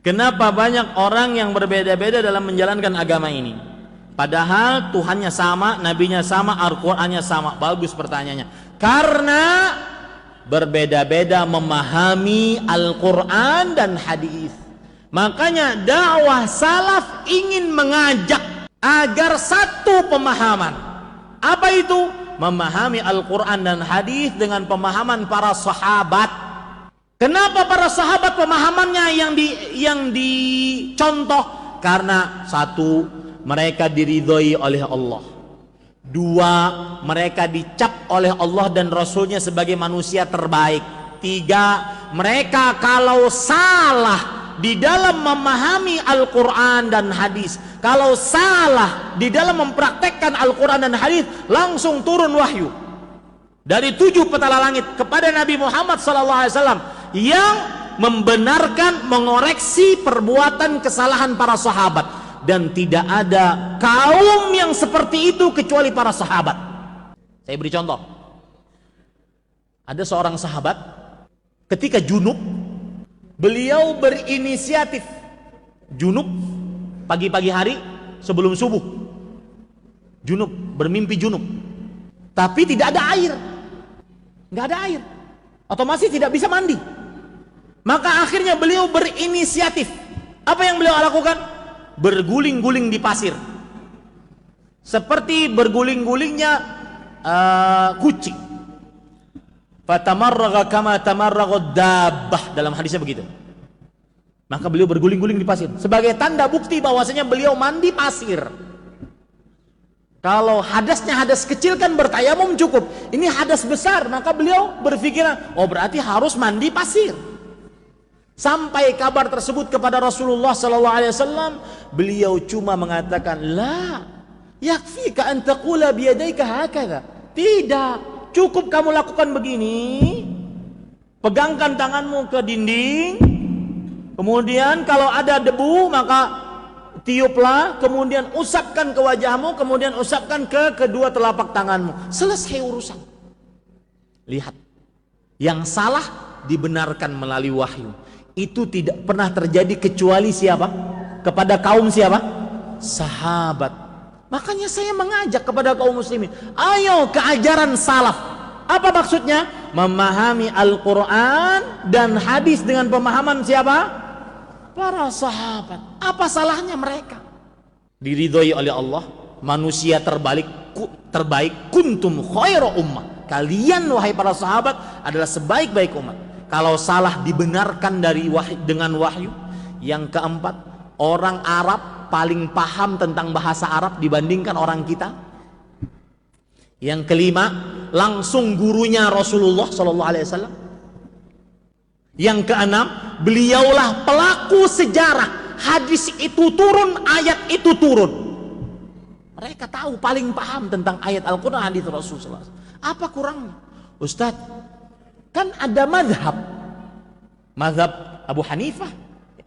Kenapa banyak orang yang berbeda-beda dalam menjalankan agama ini? Padahal Tuhannya sama, nabinya sama, Al-Qur'annya sama. Bagus pertanyaannya. Karena berbeda-beda memahami Al-Qur'an dan hadis. Makanya dakwah salaf ingin mengajak agar satu pemahaman. Apa itu? Memahami Al-Qur'an dan hadis dengan pemahaman para sahabat. Kenapa para sahabat pemahamannya yang dicontoh? Karena satu, mereka diridhoi oleh Allah. Dua, mereka dicap oleh Allah dan Rasulnya sebagai manusia terbaik. Tiga, mereka kalau salah di dalam memahami Al-Quran dan hadis, kalau salah di dalam mempraktekkan Al-Quran dan hadis, langsung turun wahyu dari 7 petala langit kepada Nabi Muhammad SAW yang membenarkan, mengoreksi perbuatan kesalahan para sahabat. Dan tidak ada kaum yang seperti itu kecuali para sahabat. Saya beri contoh. Ada seorang sahabat ketika junub, beliau berinisiatif junub pagi-pagi hari sebelum subuh, junub, bermimpi junub, tapi tidak ada air, nggak ada air, otomatis tidak bisa mandi. Maka akhirnya beliau berinisiatif. Apa yang beliau lakukan? Berguling-guling di pasir, seperti berguling-gulingnya kucing. Fatamarraga kama tamarragad dabbah, dalam hadisnya begitu. Maka beliau berguling-guling di pasir sebagai tanda bukti bahwasanya beliau mandi pasir. Kalau hadasnya hadas kecil kan bertayamum cukup. Ini hadas besar, maka beliau berpikiran, oh berarti harus mandi pasir. Sampai kabar tersebut kepada Rasulullah SAW, beliau cuma mengatakan, la yakfika an taqula biyadayka hakadha. Tidak, cukup kamu lakukan begini. Pegangkan tanganmu ke dinding, kemudian kalau ada debu maka tiuplah, kemudian usapkan ke wajahmu, kemudian usapkan ke kedua telapak tanganmu. Selesai urusan. Lihat, yang salah dibenarkan melalui wahyu. Itu tidak pernah terjadi kecuali siapa? Kepada kaum siapa? Sahabat. Makanya saya mengajak kepada kaum muslimin, ayo ke ajaran salaf. Apa maksudnya? Memahami Al-Quran dan hadis dengan pemahaman siapa? Para sahabat. Apa salahnya mereka? Diridhoi oleh Allah, manusia terbaik, kuntum khairu ummah. Kalian wahai para sahabat adalah sebaik-baik umat. Kalau salah dibenarkan dari dengan wahyu. Yang keempat, orang Arab paling paham tentang bahasa Arab dibandingkan orang kita. Yang kelima, langsung gurunya Rasulullah SAW. Yang keenam, beliaulah pelaku sejarah. Hadis itu turun, ayat itu turun. Mereka tahu, paling paham tentang ayat Al-Quran, hadis Rasulullah SAW. Apa kurangnya? Ustaz, kan ada mazhab Abu Hanifah,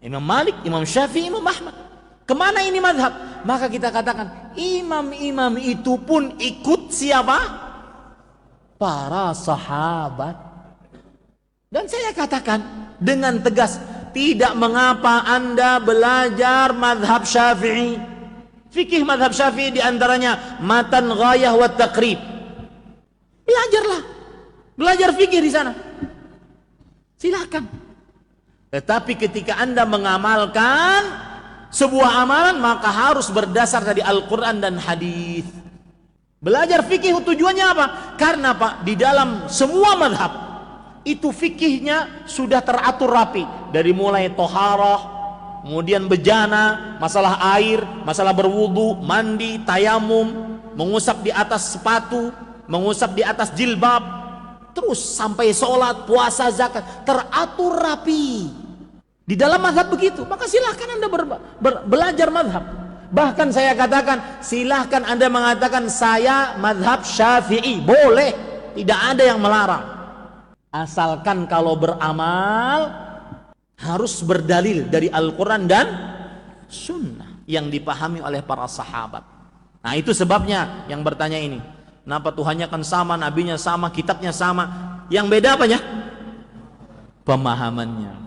Imam Malik, Imam Syafi'i, Imam Ahmad. Kemana ini mazhab? Maka kita katakan, imam-imam itu pun ikut siapa? Para sahabat. Dan saya katakan dengan tegas, tidak mengapa Anda belajar mazhab Syafi'i. Fikih mazhab Syafi'i diantaranya matan, ghayah, wa taqrib. Belajarlah, belajar fikih di sana, silakan. Tetapi ketika Anda mengamalkan sebuah amalan, maka harus berdasar dari Al-Quran dan hadis. Belajar fikih tujuannya apa? Karena Pak, di dalam semua mazhab itu fikihnya sudah teratur rapi, dari mulai toharah, kemudian bejana, masalah air, masalah berwudu, mandi, tayamum, mengusap di atas sepatu, mengusap di atas jilbab, terus sampai sholat, puasa, zakat, teratur rapi. Di dalam mazhab begitu, maka silahkan Anda belajar mazhab. Bahkan saya katakan, silahkan Anda mengatakan saya mazhab Syafi'i, boleh, tidak ada yang melarang. Asalkan kalau beramal harus berdalil dari Al-Quran dan Sunnah yang dipahami oleh para sahabat. Nah itu sebabnya yang bertanya ini, kenapa Tuhannya kan sama, nabinya sama, kitabnya sama, yang beda apanya? Pemahamannya.